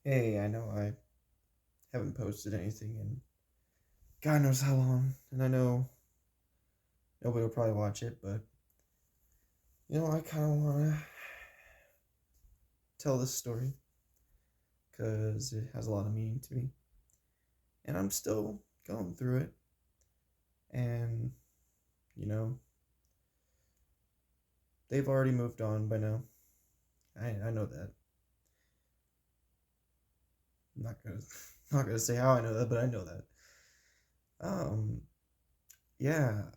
Hey, I know I haven't posted anything in God knows how long, and I know nobody will probably watch it, but I kind of want to tell this story because it has a lot of meaning to me, and I'm still going through it. And you know, they've already moved on by now. I know that. I'm not gonna not gonna say how I know that, but I know that. Um, yeah.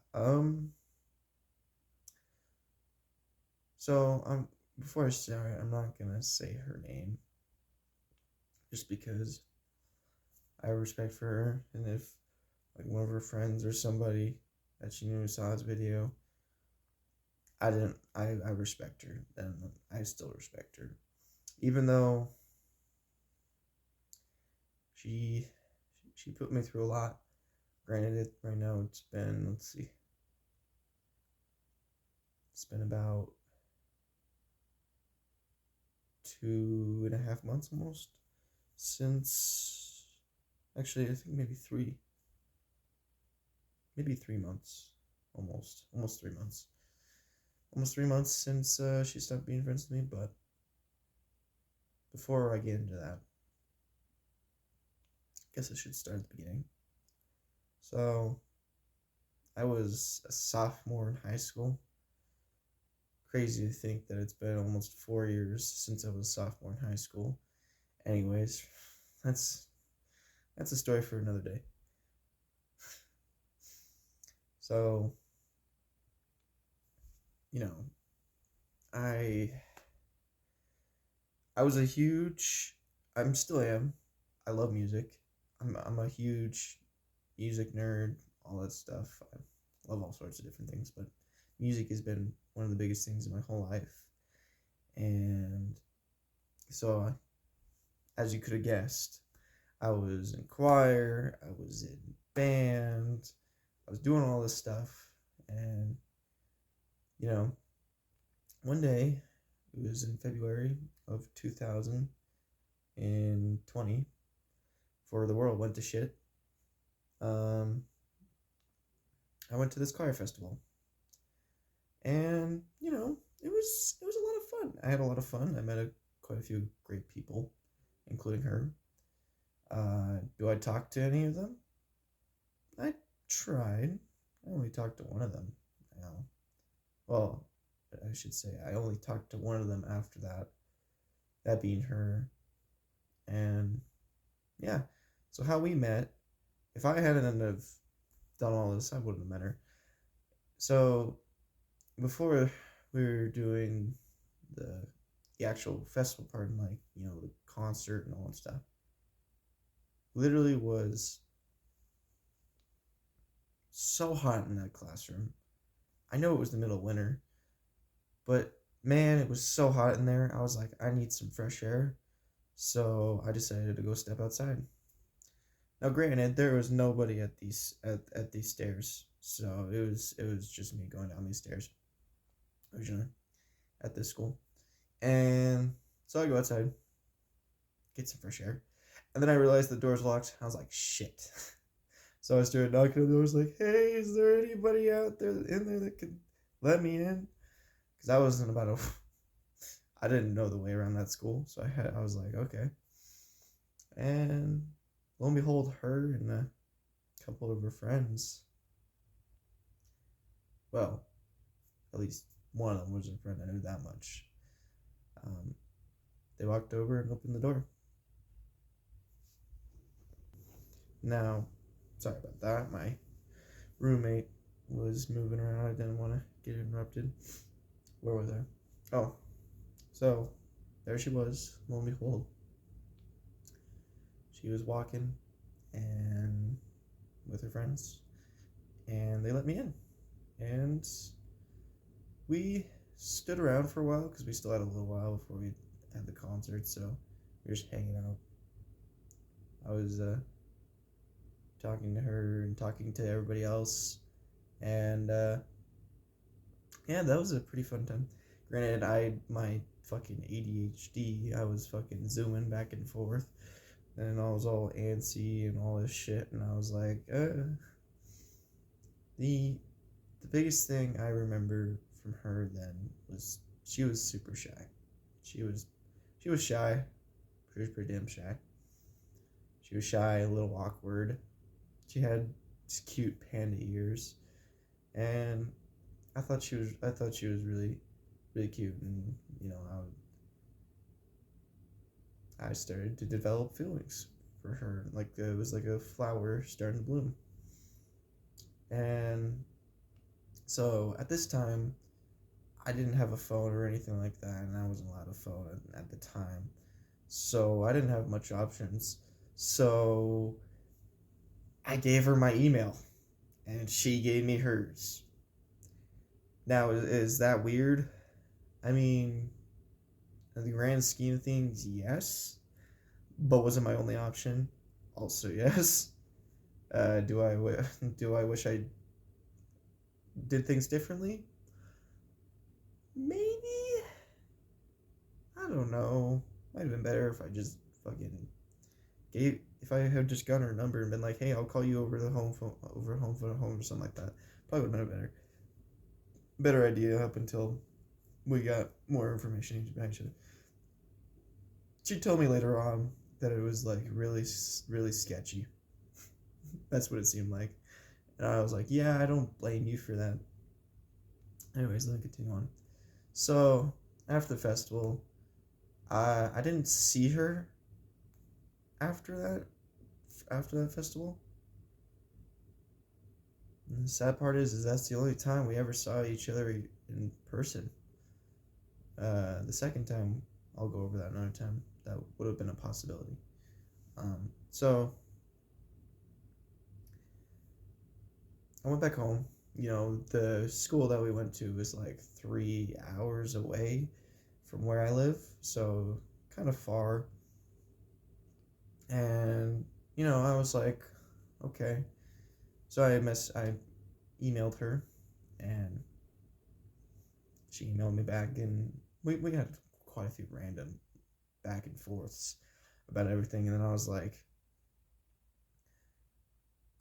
So before I start, I'm not gonna say her name just because I have respect for her, and if like one of her friends or somebody that she knew saw this video, I didn't. I respect her, and I still respect her, even though she she put me through a lot. Granted, right now it's been, let's see, it's been about 2.5 months almost since. Actually, I think maybe 3 months, almost 3 months, almost 3 months since she stopped being friends with me. But before I get into that, I guess I should start at the beginning. So I was a sophomore in high school. Crazy to think that it's been almost 4 years since I was a sophomore in high school. Anyways, that's that's a story for another day. So, you know, I I was a huge I'm still am. I love music. I'm a huge music nerd, all that stuff. I love all sorts of different things, but music has been one of the biggest things in my whole life. And so, as you could have guessed, I was in choir, I was in band, I was doing all this stuff. And, you know, one day, it was in February of 2020, before the world went to shit. Um, I went to this choir festival, and it was a lot of fun. I had a lot of fun. I met quite a few great people, including her. Do I talk to any of them? I tried. I only talked to one of them. Now, well, I should say I only talked to one of them after that. That being her, and yeah. So how we met? If I hadn't have done all this, I wouldn't have met her. So before we were doing the the actual festival part and like the concert and all that stuff, literally was so hot in that classroom. I know it was the middle of winter, but man, it was so hot in there. I was like, I need some fresh air. So I decided to go step outside. Now, granted, there was nobody at these stairs, so it was just me going down these stairs originally at this school, and so I go outside, get some fresh air, and then I realized the door's locked. I was like, shit. So I started knocking on the doors, like, hey, is there anybody out there in there that could let me in? Because I wasn't about to. I didn't know the way around that school, so I was like, okay. And lo and behold, her and a couple of her friends. Well, at least one of them was a friend. I knew that much. Um, they walked over and opened the door. Now, sorry about that. My roommate was moving around. I didn't want to get interrupted. Where was I? Oh, so there she was. Lo and behold, she was walking and with her friends, and they let me in. And we stood around for a while because we still had a little while before we had the concert, so we were just hanging out. I was talking to her and talking to everybody else, and yeah, that was a pretty fun time. Granted, my fucking ADHD. I was fucking zooming back and forth, and I was all antsy and all this shit, and I was like, the biggest thing I remember from her then was she was super shy. She was she was shy. She was pretty damn shy. She was shy, a little awkward. She had these cute panda ears, and I thought she was really really cute, and I started to develop feelings for her, like it was like a flower starting to bloom. And so at this time, I didn't have a phone or anything like that, and I wasn't allowed a phone at the time, so I didn't have much options. So I gave her my email, and she gave me hers. Now, is that weird? I mean, in the grand scheme of things, yes. But was it my only option? Also, yes. Do I wish I did things differently? Maybe. I don't know. Might have been better if I just fucking gave. If I had just gotten her number and been like, "Hey, I'll call you over the home phone, home or something like that." Probably would have been a better idea up until we got more information. She told me later on that it was like really, really sketchy. That's what it seemed like. And I was like, yeah, I don't blame you for that. Anyways, let me continue on. So, after the festival, I didn't see her after that festival. And the sad part is that's the only time we ever saw each other in person. The second time, I'll go over that another time. That would have been a possibility. So I went back home. The school that we went to was like 3 hours away from where I live, so kind of far. And I was like, okay. So I emailed her, and she emailed me back, and we had quite a few random back and forths about everything. And then I was like,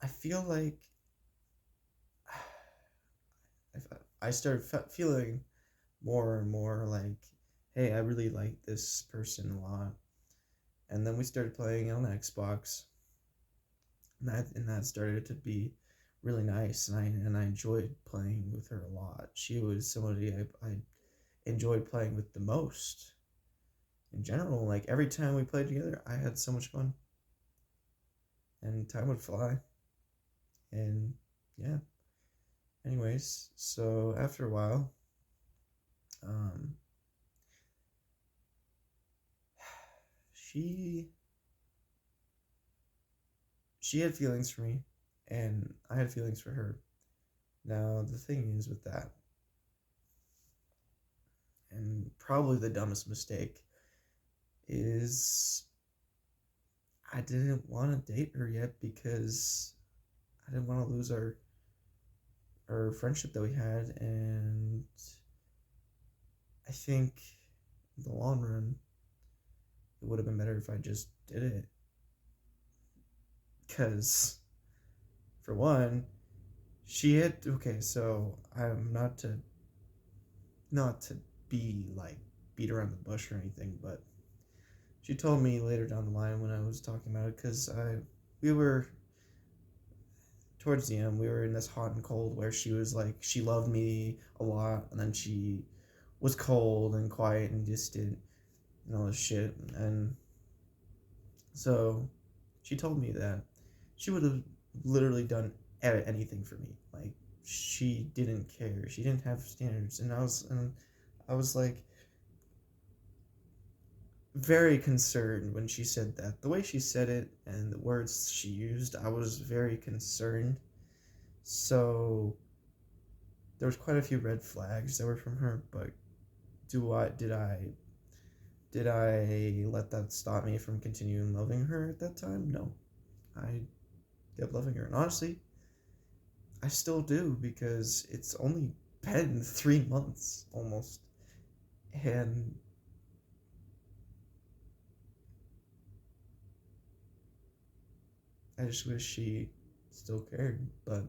I feel like I started feeling more and more like, hey, I really like this person a lot. And then we started playing on Xbox, and that started to be really nice, and I enjoyed playing with her a lot. She was somebody I enjoyed playing with the most. In general, like every time we played together, I had so much fun, and time would fly. And yeah. Anyways, so after a while, um, she she had feelings for me, and I had feelings for her. Now the thing is with that, and probably the dumbest mistake, is I didn't want to date her yet because I didn't want to lose our friendship that we had, and I think in the long run it would have been better if I just did it. Because for one, she had okay, so I'm not to be like beat around the bush or anything, but she told me later down the line when I was talking about it, because we were towards the end, we were in this hot and cold where she was like she loved me a lot, and then she was cold and quiet and distant and all this shit. And so she told me that she would have literally done anything for me. Like she didn't care. She didn't have standards, and I was like very concerned when she said that. The way she said it and the words she used, I was very concerned. So there was quite a few red flags that were from her, but do I did I let that stop me from continuing loving her at that time? No. I kept loving her. And honestly, I still do, because it's only been 3 months almost. And I just wish she still cared, but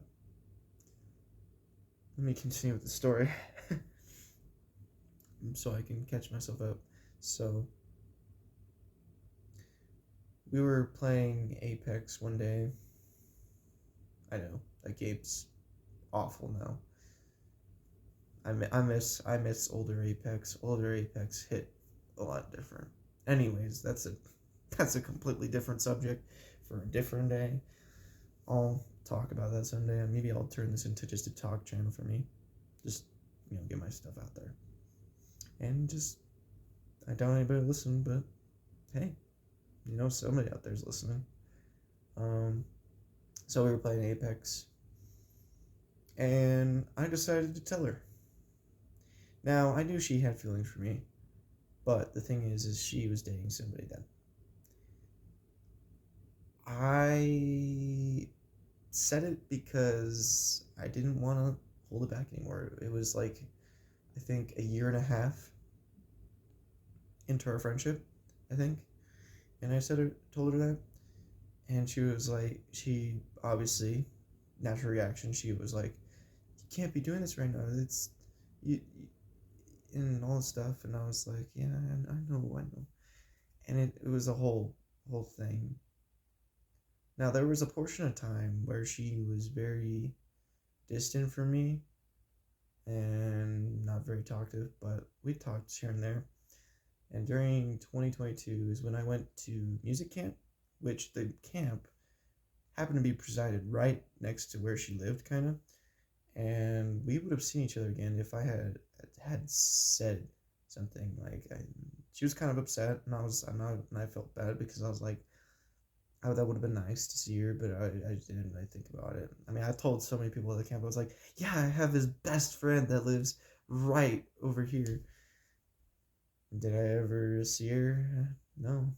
let me continue with the story so I can catch myself up. So, we were playing Apex one day. I know, that game's awful now. I miss older Apex. Older Apex hit a lot different. Anyways, that's a completely different subject for a different day. I'll talk about that someday, and maybe I'll turn this into just a talk channel for me. Just get my stuff out there, and just I doubt anybody listen, but hey, somebody out there's listening. So we were playing Apex, and I decided to tell her. Now I knew she had feelings for me, but the thing is she was dating somebody then. I said it because I didn't want to hold it back anymore. It was like, I think, a year and a half into our friendship, I think. And I told her that. And she was like, she obviously, natural reaction, she was like, you can't be doing this right now. It's, and all this stuff. And I was like, yeah, I know. And it was a whole thing. Now, there was a portion of time where she was very distant from me and not very talkative, but we talked here and there. And during 2022 is when I went to music camp, which the camp happened to be presided right next to where she lived, kind of. And we would have seen each other again if I had said something. Like, she was kind of upset, and I felt bad because I was like, oh, that would have been nice to see her, but I didn't really think about it. I mean, I told so many people at the camp, I was like, yeah, I have his best friend that lives right over here. Did I ever see her? No.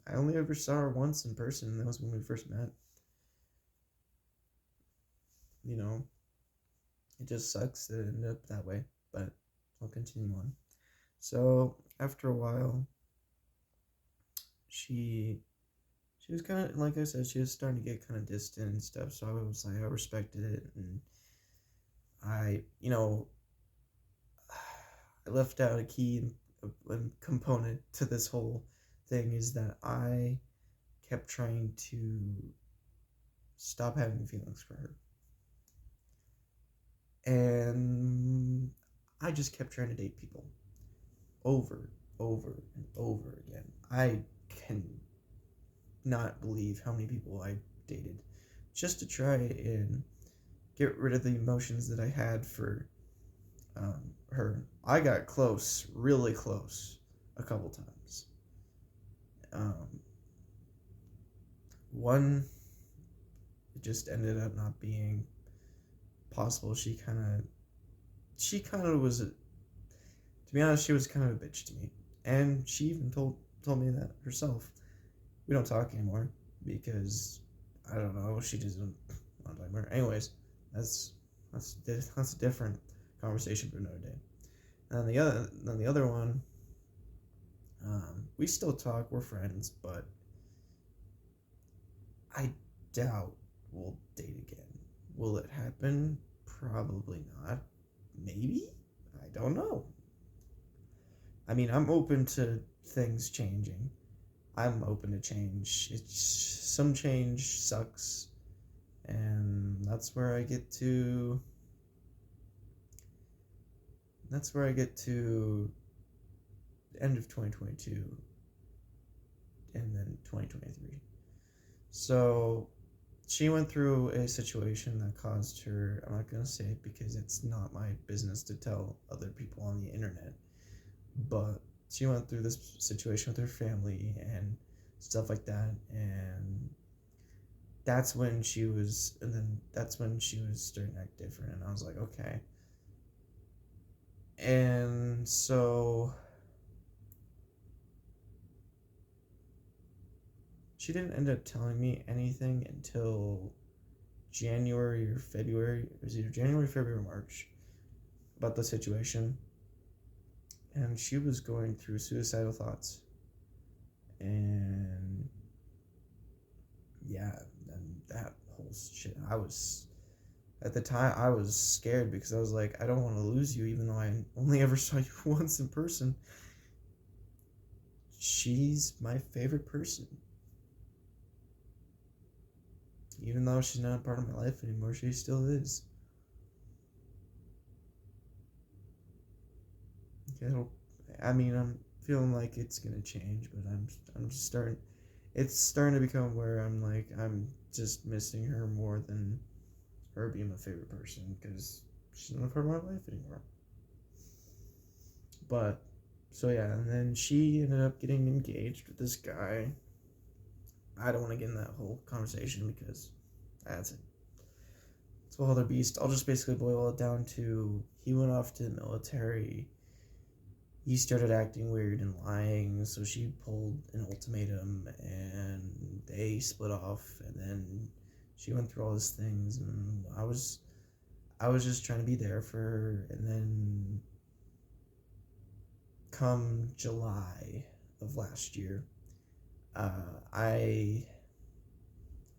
I only ever saw her once in person, and that was when we first met. It just sucks that it ended up that way, but I'll continue on. So, after a while, she was kind of, like I said, she was starting to get kind of distant and stuff, so I was like, I respected it, and I left out a key component to this whole thing is that I kept trying to stop having feelings for her. And I just kept trying to date people over and over again. I can not believe how many people I dated just to try and get rid of the emotions that I had for her. I got close, really close, a couple times. One, it just ended up not being possible. She kind of was, to be honest, she was kind of a bitch to me, and she even told me that herself. We don't talk anymore because I don't know. She doesn't want to talk about her. Anyways, that's a different conversation for another day. And the other one, we still talk. We're friends, but I doubt we'll date again. Will it happen? Probably not. Maybe? I don't know. I mean, I'm open to things changing. I'm open to change. Some change sucks, and that's where I get to the end of 2022 and then 2023. So she went through a situation that caused her, I'm not going to say it because it's not my business to tell other people on the internet, but she went through this situation with her family and stuff like that, and that's when she was starting to act different, and I was like, okay. And so she didn't end up telling me anything until January or February. It was either January, February, or March about the situation. And she was going through suicidal thoughts. And yeah, and shit. I was At the time, I was scared because I was like, I don't want to lose you, even though I only ever saw you once in person. She's my favorite person. Even though she's not a part of my life anymore, she still is. I mean, I'm feeling like it's gonna change, but I'm just starting. It's starting to become where I'm like, I'm just missing her more than her being my favorite person because she's not a part of my life anymore. But so yeah, and then she ended up getting engaged with this guy. I don't want to get in that whole conversation because that's it. It's a whole other beast. I'll just basically boil it down to he went off to the military. He started acting weird and lying, so she pulled an ultimatum and they split off, and then she went through all these things, and I was just trying to be there for her. And then come July of last year, I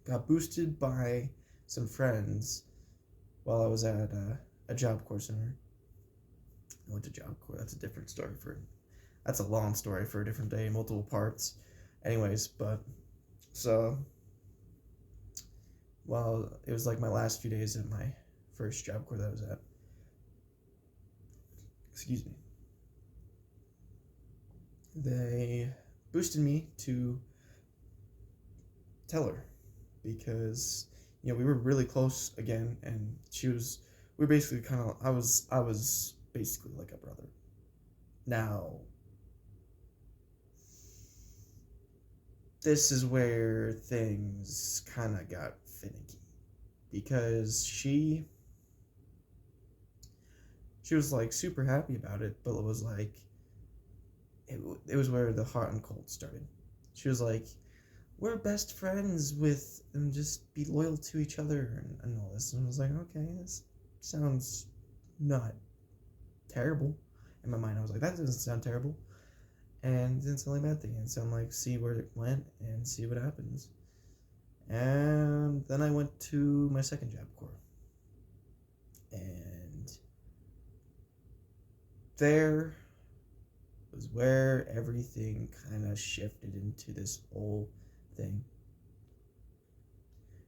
got boosted by some friends while I was at a Job Corps center. I went to Job Corps. That's a different story that's a long story for a different day, multiple parts. Anyways, but so, well, it was like my last few days at my first Job Corps that I was at. Excuse me. They boosted me to tell her because we were really close again, and we were basically kind of I was basically like a brother. Now, this is where things kind of got finicky because she was like super happy about it, but it was like it was where the hot and cold started. She was like, we're best friends with and just be loyal to each other and all this. And I was like, okay, this sounds not terrible. In my mind, I was like, that doesn't sound terrible. And it didn't sound like a bad thing. It sounded like see where it went and see what happens. And then I went to my second Job Corps. And there was where everything kind of shifted into this whole thing.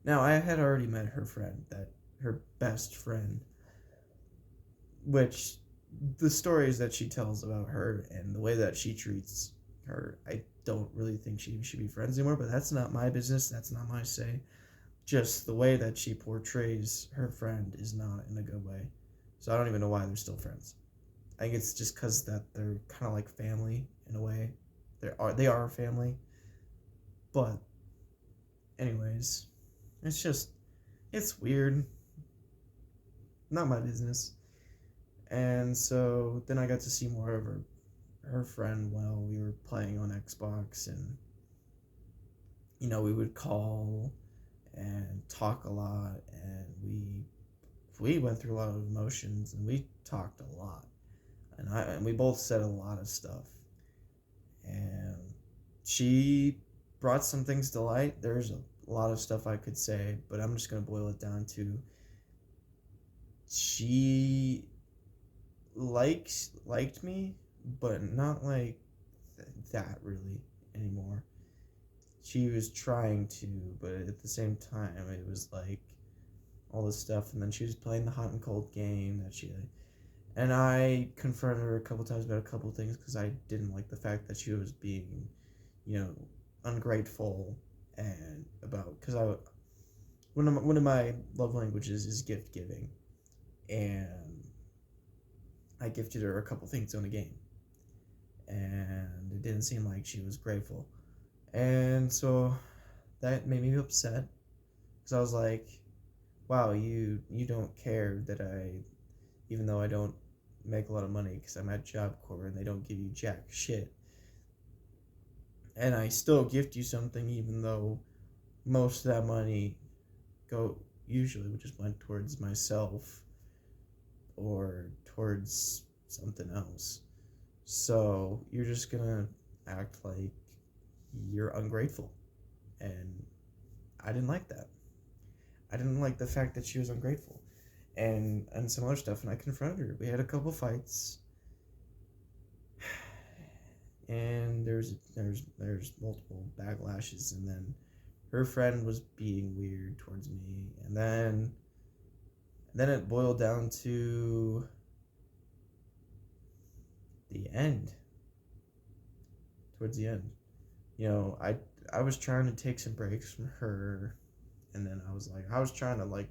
Now, I had already met her best friend, which the stories that she tells about her and the way that she treats her, I don't really think she should be friends anymore, but that's not my business. That's not my say. Just the way that she portrays her friend is not in a good way. So I don't even know why they're still friends. I think it's just because that they're kind of like family in a way. They are family. But anyways, it's weird. Not my business. And so then I got to see more of her friend while we were playing on Xbox, and we would call and talk a lot, and we went through a lot of emotions, and we talked a lot, and we both said a lot of stuff, and she brought some things to light. There's a lot of stuff I could say, but I'm just gonna boil it down to she liked me, but not like that really anymore. She was trying to, but at the same time, it was like all this stuff. And then she was playing the hot and cold game and I confronted her a couple times about a couple things because I didn't like the fact that she was being, ungrateful and about because one of my love languages is gift giving, and I gifted her a couple things on the game, and it didn't seem like she was grateful, and so that made me upset because I was like, "Wow, you don't care that even though I don't make a lot of money because I'm at Job Corps and they don't give you jack shit, and I still gift you something even though most of that money usually just went towards myself or towards something else. So you're just gonna act like you're ungrateful." And I didn't like that. I didn't like the fact that she was ungrateful, and some other stuff. And I confronted her. We had a couple fights, and there's multiple backlashes, and then her friend was being weird towards me, and then it boiled down to the end. Towards the end, I was trying to take some breaks from her, and then I was trying to be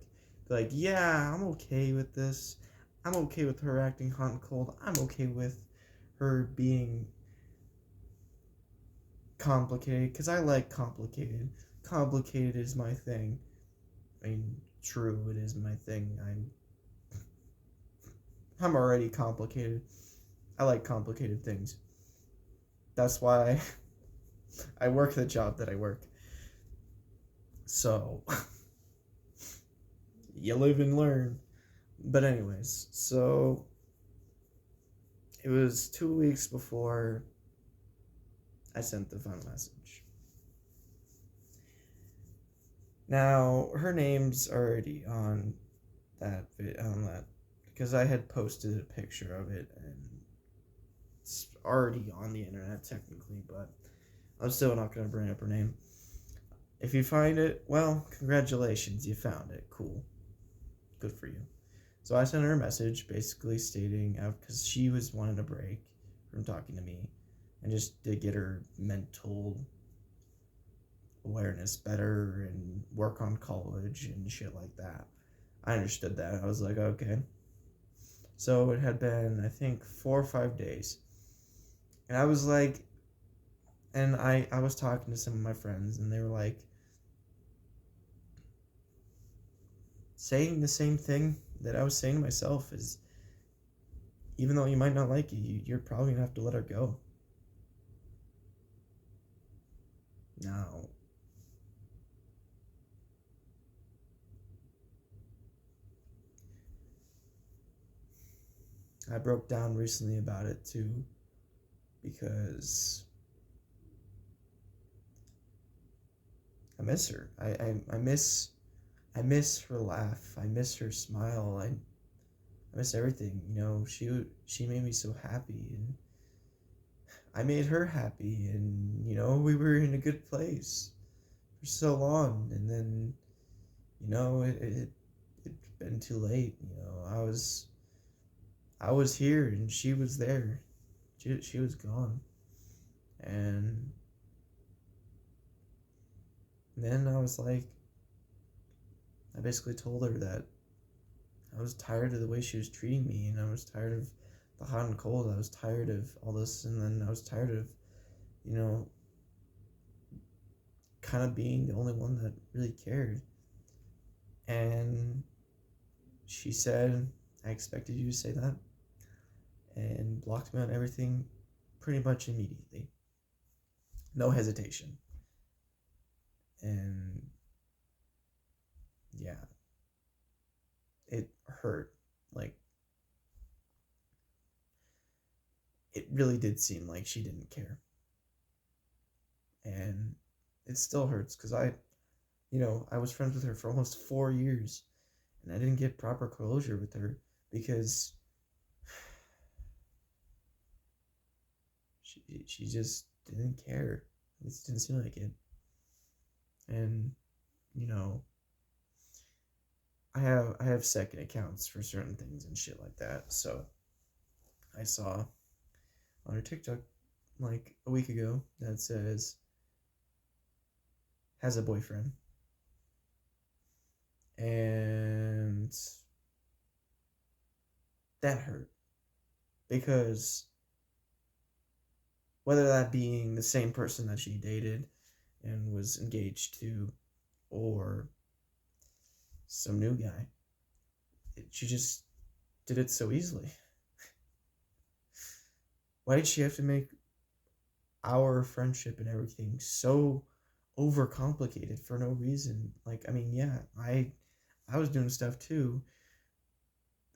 like, yeah, I'm okay with this. I'm okay with her acting hot and cold. I'm okay with her being complicated because I like complicated. Complicated is my thing. I mean, true, it is my thing. I'm already complicated. I like complicated things. That's why I work the job that I work. So, you live and learn. But anyways, so it was 2 weeks before I sent the final message. Now, her name's already on that because I had posted a picture of it, and it's already on the internet technically, but I'm still not going to bring up her name. If you find it, well, congratulations, you found it. Cool. Good for you. So I sent her a message basically stating, because she was wanting a break from talking to me, and just to get her mental awareness better and work on college and shit like that. I understood that. I was like, okay. So it had been, I think, 4 or 5 days. And I was like, and I was talking to some of my friends, and they were like, saying the same thing that I was saying to myself is, even though you might not like it, you're probably gonna have to let her go. Now, I broke down recently about it too, because I miss her. I miss her laugh. I miss her smile. I miss everything. She made me so happy, and I made her happy, and we were in a good place for so long, and then it's been too late. I was here, and she was there. She was gone, and then I was like, I basically told her that I was tired of the way she was treating me, and I was tired of the hot and cold. I was tired of all this, and then I was tired of, you know, kind of being the only one that really cared. And she said, I expected you to say that, and blocked me on everything pretty much immediately. No hesitation. And yeah, it hurt. Like, it really did seem like she didn't care. And it still hurts because I was friends with her for almost 4 years, and I didn't get proper closure with her because she just didn't care. At least it didn't seem like it. And you know, I have second accounts for certain things and shit like that. So I saw on her TikTok like a week ago that says has a boyfriend, and that hurt because whether that being the same person that she dated and was engaged to, or some new guy, she just did it so easily. Why did she have to make our friendship and everything so overcomplicated for no reason? Like, I mean, yeah, I was doing stuff too.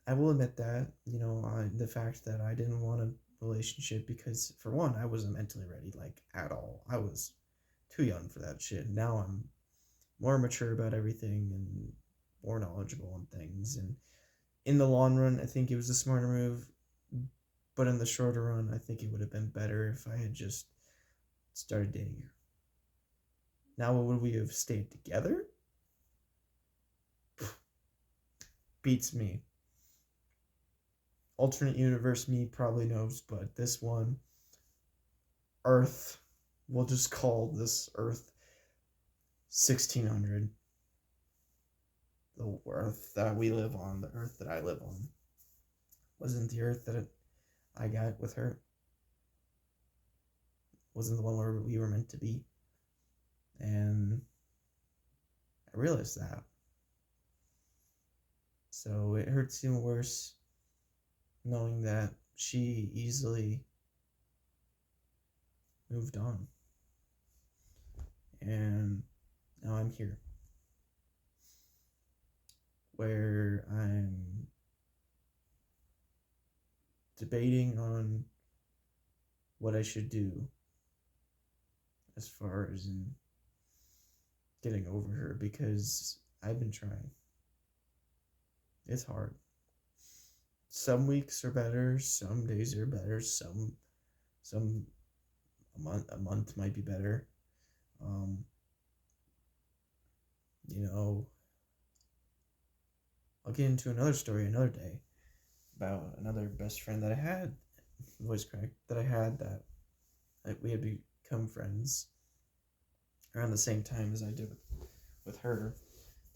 I will admit that, the fact that I didn't want a relationship because, for one, I wasn't mentally ready, like, at all. I was too young for that shit. Now I'm more mature about everything, and more knowledgeable on things. And in the long run, I think it was a smarter move. But in the shorter run, I think it would have been better if I had just started dating her. Now, would we have stayed together? Beats me. Alternate universe me probably knows, but this one, Earth, we'll just call this Earth 1600. The Earth that we live on, the Earth that I live on, wasn't the Earth that I got with her. Wasn't the one where we were meant to be. And I realized that. So it hurts even worse knowing that she easily moved on. And now I'm here, where I'm debating on what I should do as far as in getting over her, because I've been trying. It's hard. Some weeks are better, some days are better, some a month might be better. You know, I'll get into another story another day about another best friend that I had, voice crack, that I had, that we had become friends around the same time as I did with her.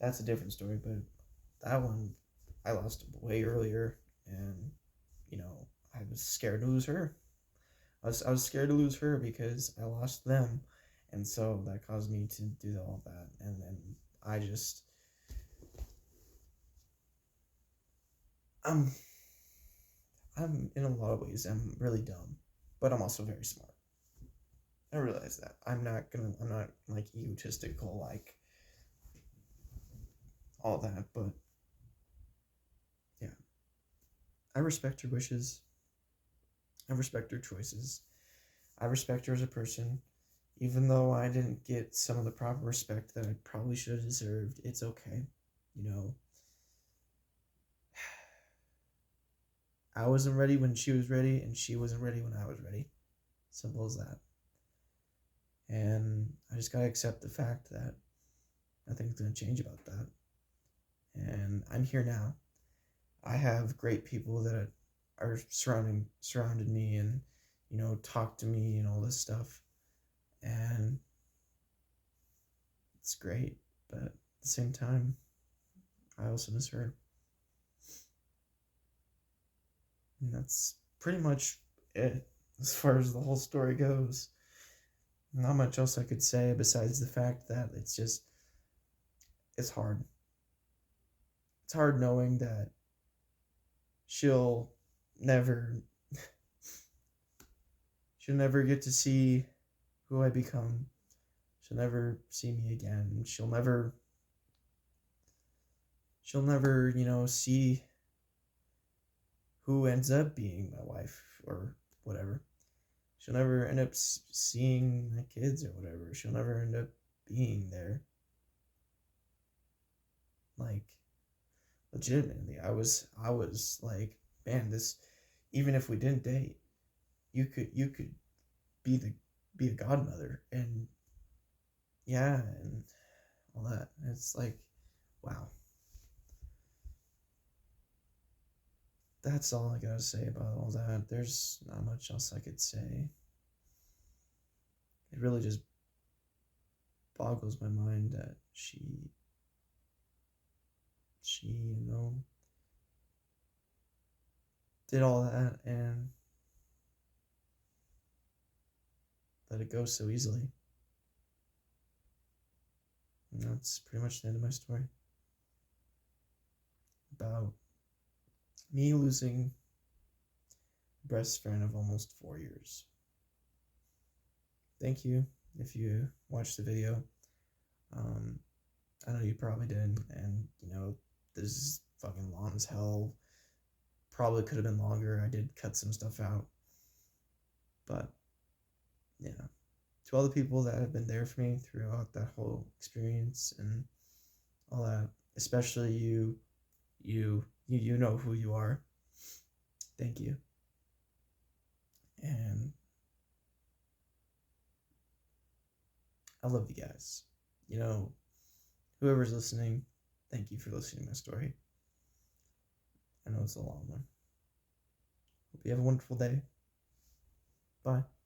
That's a different story, but that one I lost way earlier, and I was scared to lose her. I was scared to lose her because I lost them, and so that caused me to do all that. And then I just I'm in a lot of ways I'm really dumb, but I'm also very smart. I realize that I'm not like egotistical like all that, but yeah, I respect her wishes. I respect her choices. I respect her as a person. Even though I didn't get some of the proper respect that I probably should have deserved, it's okay. I wasn't ready when she was ready, and she wasn't ready when I was ready. Simple as that. And I just gotta accept the fact that nothing's gonna change about that. And I'm here now. I have great people that are surrounded me, and talk to me and all this stuff, and it's great. But at the same time, I also miss her. And that's pretty much it as far as the whole story goes. Not much else I could say besides the fact that it's hard. It's hard knowing that she'll never she'll never get to see who I become. She'll never see me again. She'll never, see who ends up being my wife or whatever. She'll never end up seeing my kids or whatever. She'll never end up being there. Like, legitimately, I was like, man, this, even if we didn't date, you could be a godmother, and yeah, and all that. It's like, wow. That's all I gotta say about all that. There's not much else I could say. It really just boggles my mind that she did all that and let it go so easily. And that's pretty much the end of my story about me losing a best friend of almost 4 years. Thank you if you watched the video. I know you probably did, and this is fucking long as hell. Probably could have been longer. I did cut some stuff out, but yeah. To all the people that have been there for me throughout that whole experience and all that, especially you know who you are. Thank you. And I love you guys. You know, whoever's listening, thank you for listening to my story. I know it's a long one. Hope you have a wonderful day. Bye.